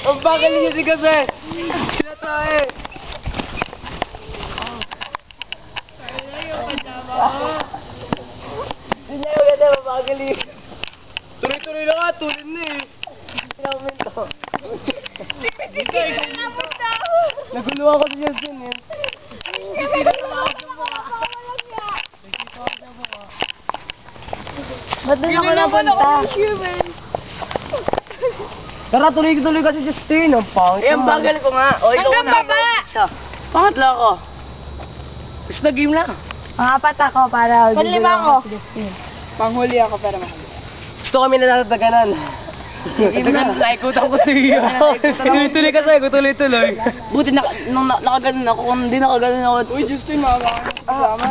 Ang bagal niya si kasi. Sila to eh. Hindi niya yung ganda mabagal eh. Tuloy-tuloy lang nga, tulin na eh. Pinakomento. Nagulo ako sa Justin eh. Kasi natawag sa mukha. Ba't doon ako napunta? Tara, tuloy-tuloy kasi Justin. Ang pangit. Eh, ang bagal ko nga. O, ikaw Hanggang na. baba! Pangatlo ako. Gusto na game lang. Pangapat ako para Panlima ako. Panghuli ako pero mahuli. Gusto kami natataganan. Naikutan ko siya. Tuloy-tuloy kasi ako, tuloy-tuloy. Buti nung nakaganon ako, kung hindi nakaganon ako. Uy, Justin, makakaan. Kasama.